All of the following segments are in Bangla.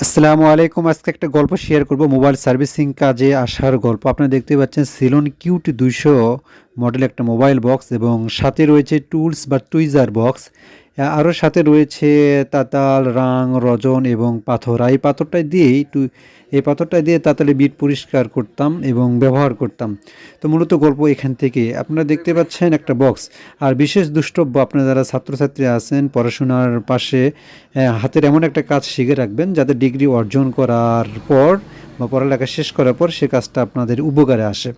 আসসালামু আলাইকুম। আজকে একটা গল্প শেয়ার করব মোবাইল সার্ভিসিং কাজে আসার গল্প। আপনারা দেখতে পাচ্ছেন সিলন কিউটি 200 মডেল একটা মোবাইল বক্স এবং সাথে রয়েছে টুলস বা টুইজার বক্স। আরও সাথে রয়েছে তাতাল, রাং, রজন এবং পাথর। এই পাথরটা দিয়ে তাতালে বিট পরিষ্কার করতাম এবং ব্যবহার করতাম। তো মূলত গল্প এখান থেকে। আপনারা দেখতে পাচ্ছেন একটা বক্স। আর বিশেষ দ্রষ্টব্য, আপনারা যারা ছাত্রছাত্রী আছেন পড়াশোনার পাশে হাতের এমন একটা কাজ শিখে রাখবেন যাতে ডিগ্রি অর্জন করার পর বা পড়ালেখা শেষ করার পর সে কাজটা আপনাদের উপকারে আসে।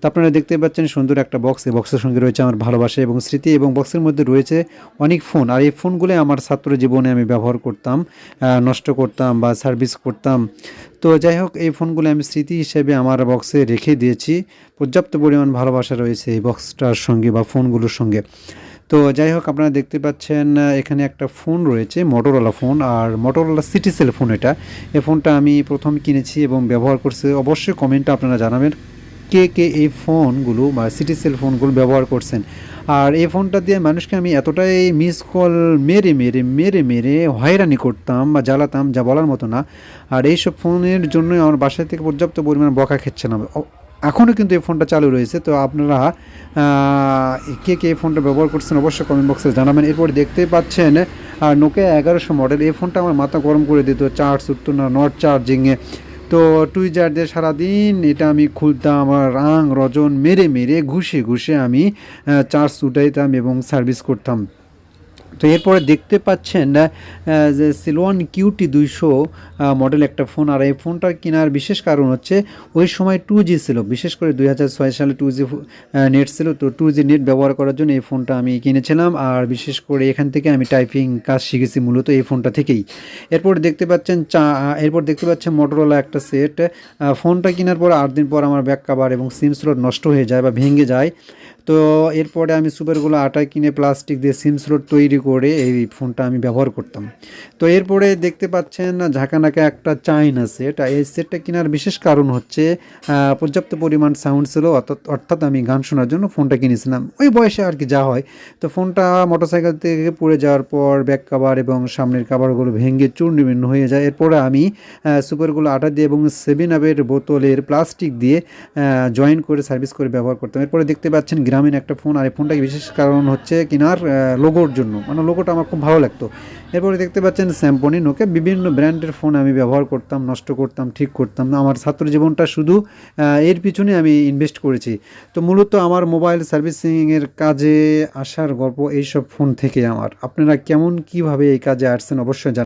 তো আপনারা দেখতে পাচ্ছেন সুন্দর একটা বক্স। এই বক্সের সঙ্গে রয়েছে আমার ভালোবাসা এবং স্মৃতি, এবং বক্সের মধ্যে রয়েছে অনেক ফোন। আর এই ফোনগুলো আমার ছাত্র জীবনে আমি ব্যবহার করতাম, নষ্ট করতাম বা সার্ভিস করতাম। তো যাই হোক, এই ফোনগুলো আমি স্মৃতি হিসেবে আমার বক্সে রেখে দিয়েছি। পর্যাপ্ত পরিমাণ ভালোবাসা রয়েছে এই বক্সটার সঙ্গে বা ফোনগুলোর সঙ্গে। তো যাই হোক, আপনারা দেখতে পাচ্ছেন এখানে একটা ফোন রয়েছে, মোটরোলা ফোন। আর মোটরোলা সিটিসেল ফোন এটা। এই ফোনটা আমি প্রথম কিনেছি এবং ব্যবহার করছি। অবশ্যই কমেন্টে আপনারা জানাবেন কে কে এই ফোনগুলো বা সিটিসেল ফোনগুলো ব্যবহার করছেন। আর এই ফোনটা দিয়ে মানুষকে আমি এতটাই মিস কল মেরে মেরে মেরে মেরে হয়রানি করতাম বা জ্বালাতাম, যা বলার মতো না। আর এইসব ফোনের জন্যই আমার বাসা থেকে পর্যাপ্ত পরিমাণ বকা খেচ্ছিলাম। এখনও কিন্তু এই ফোনটা চালু রয়েছে। তো আপনারা কে কে এই ফোনটা ব্যবহার করছেন অবশ্যই কমেন্ট বক্সে জানাবেন। এরপর দেখতেই পাচ্ছেন নোকিয়া 1100 মডেল। এই ফোনটা আমার মাথা গরম করে দিত, চার্জ উঠতো না, নট চার্জিংয়ে। তো টুইজার দিয়ে সারাদিন এটা আমি খুলতাম, আর রাং রজন মেরে মেরে ঘুষে ঘুষে আমি চার্জ উঠাইতাম এবং সার্ভিস করতাম। তো এরপরে দেখতে পাচ্ছেন যে সিলওয়ান কিউটি 200 মডেল একটা ফোন। আর এই ফোনটা কেনার বিশেষ কারণ হচ্ছে ওই সময় 2G ছিল, বিশেষ করে 2006 সালে 2G নেট ছিল। তো 2G নেট ব্যবহার করার জন্য এই ফোনটা আমি কিনেছিলাম। আর বিশেষ করে এখান থেকে আমি টাইপিং কাজ শিখেছি মূলত এই ফোনটা থেকেই। এরপর দেখতে পাচ্ছেন মোটরোলা একটা সেট। ফোনটা কেনার পর 8 দিন পর আমার ব্যাক কভার এবং সিম স্লট নষ্ট হয়ে যায় বা ভেঙে যায়। তো এরপরে আমি সুপারগুলো আটা কিনে প্লাস্টিক দিয়ে সিম স্লট তৈরি করে এই ফোনটা আমি ব্যবহার করতাম। তো এরপরে দেখতে পাচ্ছেন ঝাঁকানাকা একটা চাইনা সেট। এই সেটটা কেনার বিশেষ কারণ হচ্ছে পর্যাপ্ত পরিমাণ সাউন্ড ছিল, অর্থাৎ আমি গান শোনার জন্য ফোনটা কিনেছিলাম ওই বয়সে আর কি যা হয়। তো ফোনটা মোটরসাইকেল থেকে পড়ে যাওয়ার পর ব্যাক কাভার এবং সামনের কাভারগুলো ভেঙে চূর্ণবিন্ন হয়ে যায়। এরপরে আমি সুপারগুলো আটা দিয়ে এবং 7 আপের বোতলের প্লাস্টিক দিয়ে জয়েন করে সার্ভিস করে ব্যবহার করতাম। এরপরে দেখতে পাচ্ছেন গ্রামীণ একটা ফোন। আর এই ফোনটাকে বিশেষ কারণ হচ্ছে কেনার লোগোর জন্য, মানে লোগোটা আমার খুব ভালো লাগতো। এরপরে দেখতে পাচ্ছেন স্যামসং, নোকিয়া, বিভিন্ন ব্র্যান্ডের ফোন আমি ব্যবহার করতাম, নষ্ট করতাম, ঠিক করতাম না। আমার ছাত্র জীবনটা শুধু এর পিছনে আমি ইনভেস্ট করেছি। তো মূলত আমার মোবাইল সার্ভিসিংয়ের কাজে আসার গল্প এইসব ফোন থেকে আমার। আপনারা কেমন কীভাবে এই কাজে আসছেন অবশ্যই জানান।